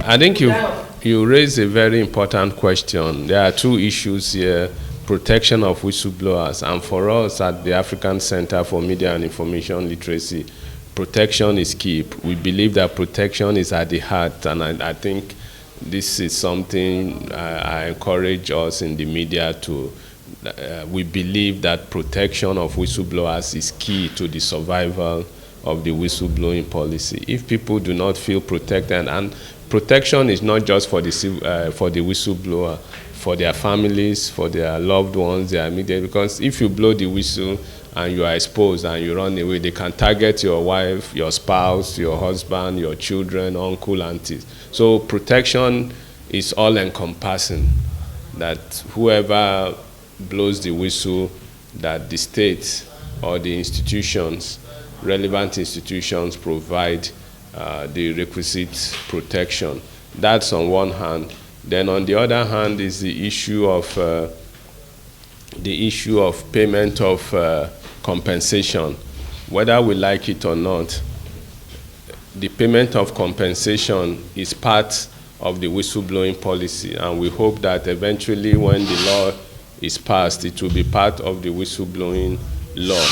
I think you raise a very important question. There are two issues here: protection of whistleblowers, and for us at the African Center for Media and Information Literacy, protection is key. We believe that protection is at the heart, and I think this is something I encourage us in the media to. We believe that protection of whistleblowers is key to the survival of the whistleblowing policy. If people do not feel protected, and protection is not just for the whistleblower, for their families, for their loved ones, their immediate, because if you blow the whistle and you are exposed and you run away, they can target your wife, your spouse, your husband, your children, uncle, aunties. So protection is all-encompassing, that whoever blows the whistle, that the state or the institutions, relevant institutions, provide the requisite protection. That's on one hand. Then on the other hand is the issue of payment of compensation. Whether we like it or not, the payment of compensation is part of the whistleblowing policy, and we hope that eventually when the law is passed, it will be part of the whistleblowing law.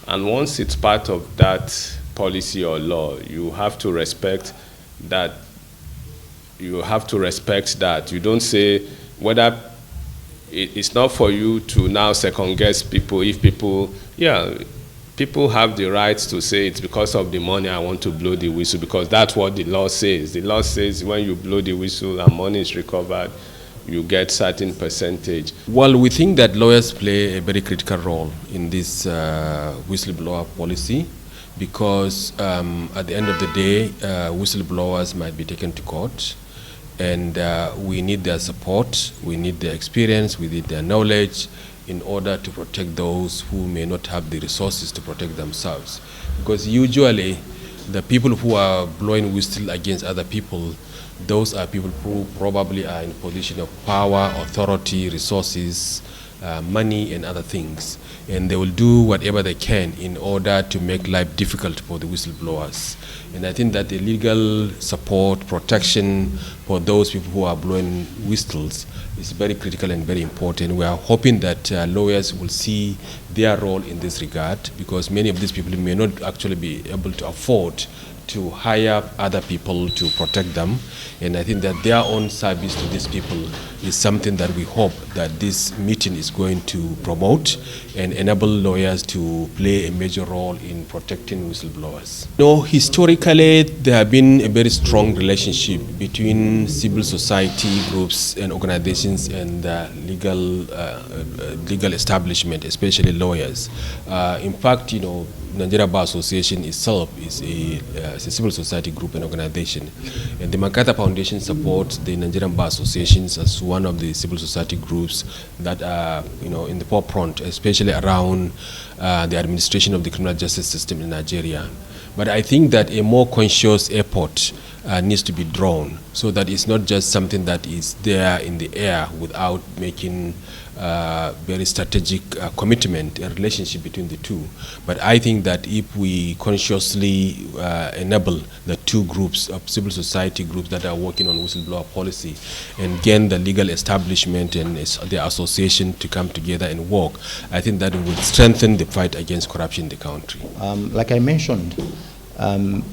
And once it's part of that policy or law, you have to respect that. You have to respect that. You don't say whether it's not for you to now second guess people. If people, people have the right to say it's because of the money I want to blow the whistle, because that's what the law says. The law says when you blow the whistle and money is recovered, you get certain percentage. Well, we think that lawyers play a very critical role in this whistleblower policy, because at the end of the day, whistleblowers might be taken to court, and we need their support, we need their experience, we need their knowledge in order to protect those who may not have the resources to protect themselves. Because usually the people who are blowing whistle against other people, those are people who probably are in a position of power, authority, resources, money and other things. And they will do whatever they can in order to make life difficult for the whistleblowers. And I think that the legal support, protection for those people who are blowing whistles is very critical and very important. We are hoping that lawyers will see their role in this regard, because many of these people may not actually be able to afford to hire other people to protect them. And I think that their own service to these people is something that we hope that this meeting is going to promote and enable lawyers to play a major role in protecting whistleblowers. Historically, there have been a very strong relationship between civil society groups and organizations and legal establishment, especially lawyers. In fact, Nigeria Bar Association itself is a civil society group and organization, and the MacArthur Foundation supports the Nigerian Bar Associations as one of the civil society groups that are, in the forefront, especially around the administration of the criminal justice system in Nigeria. But I think that a more conscious effort needs to be drawn, so that it's not just something that is there in the air without making very strategic commitment and relationship between the two. But I think that if we consciously enable the two groups of civil society groups that are working on whistleblower policy and gain the legal establishment and the association to come together and work, I think that it will strengthen the fight against corruption in the country. Like I mentioned,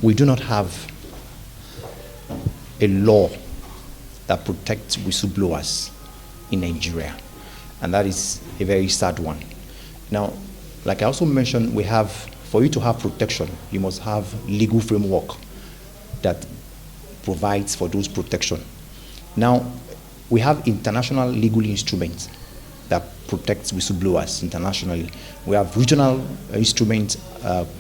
we do not have a law that protects whistleblowers in Nigeria, and that is a very sad one. Now, like I also mentioned, for you to have protection, you must have legal framework that provides for those protection. Now, we have international legal instruments that protect whistleblowers internationally. We have regional instruments,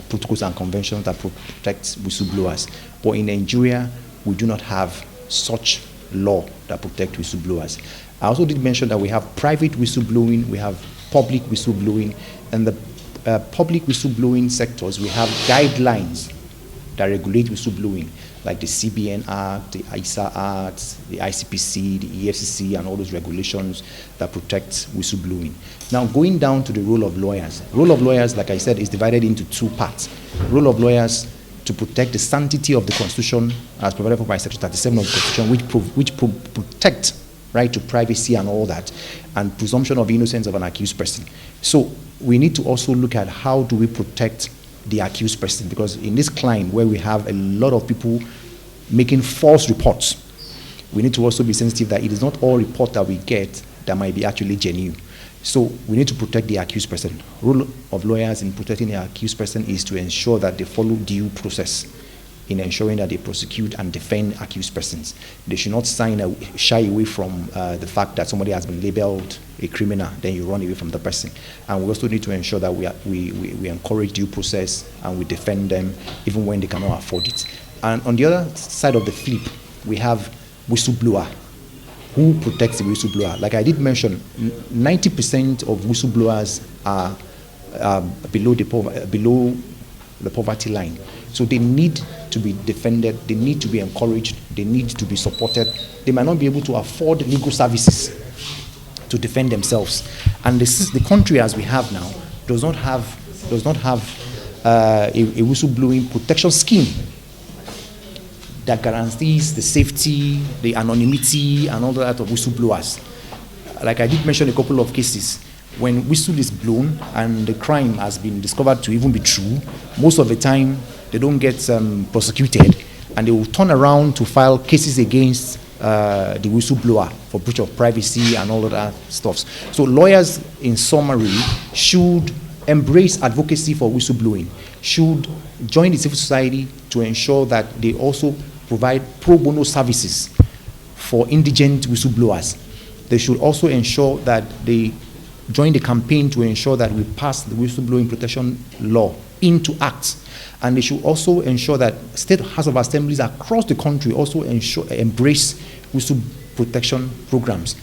protocols and conventions that protect whistleblowers. But in Nigeria, we do not have such law that protect whistleblowers. I also did mention that we have private whistleblowing, we have public whistleblowing, and the public whistleblowing sectors, we have guidelines that regulate whistleblowing, like the CBN Act, the ISA Act, the ICPC, the EFCC, and all those regulations that protect whistleblowing. Now, going down to the role of lawyers. Role of lawyers, like I said, is divided into two parts. Role of lawyers to protect the sanctity of the Constitution as provided for by Section 37 of the Constitution, which protect right to privacy and all that, and presumption of innocence of an accused person. So we need to also look at how do we protect the accused person, because in this climb where we have a lot of people making false reports, we need to also be sensitive that it is not all report that we get that might be actually genuine. So we need to protect the accused person. Role of lawyers in protecting the accused person is to ensure that they follow due process in ensuring that they prosecute and defend accused persons. They should not shy away from the fact that somebody has been labeled a criminal, then you run away from the person. And we also need to ensure that we encourage due process and we defend them even when they cannot afford it. And on the other side of the flip, we have whistleblower. Who protects the whistleblower? Like I did mention, 90% of whistleblowers are below the poverty line. So they need to be defended, they need to be encouraged, they need to be supported. They might not be able to afford legal services to defend themselves. And the country as we have now does not have a whistleblowing protection scheme that guarantees the safety, the anonymity, and all that of whistleblowers. Like I did mention a couple of cases, when whistle is blown and the crime has been discovered to even be true, most of the time they don't get prosecuted, and they will turn around to file cases against the whistleblower for breach of privacy and all of that stuff. So lawyers, in summary, should embrace advocacy for whistleblowing, should join the civil society to ensure that they also provide pro bono services for indigent whistleblowers. They should also ensure that they join the campaign to ensure that we pass the whistleblowing protection law into act. And they should also ensure that state House of Assemblies across the country also embrace whistle protection programs.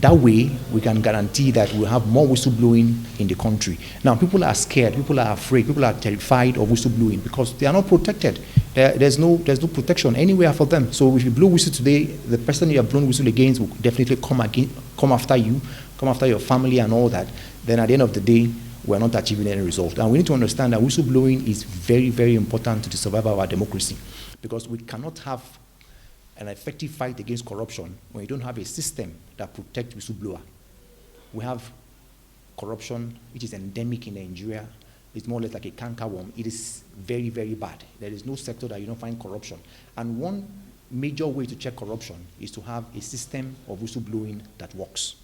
That way, we can guarantee that we'll have more whistleblowing in the country. Now, people are scared, people are afraid, people are terrified of whistleblowing because they are not protected. There's no protection anywhere for them. So if you blow whistle today, the person you have blown whistle against will definitely come after you, come after your family and all that. Then at the end of the day, we're not achieving any result. And we need to understand that whistleblowing is very, very important to the survival of our democracy, because we cannot have an effective fight against corruption when you don't have a system that protects whistleblower. We have corruption, which is endemic in Nigeria. It's more or less like a cankerworm. It is very, very bad. There is no sector that you don't find corruption. And one major way to check corruption is to have a system of whistleblowing that works.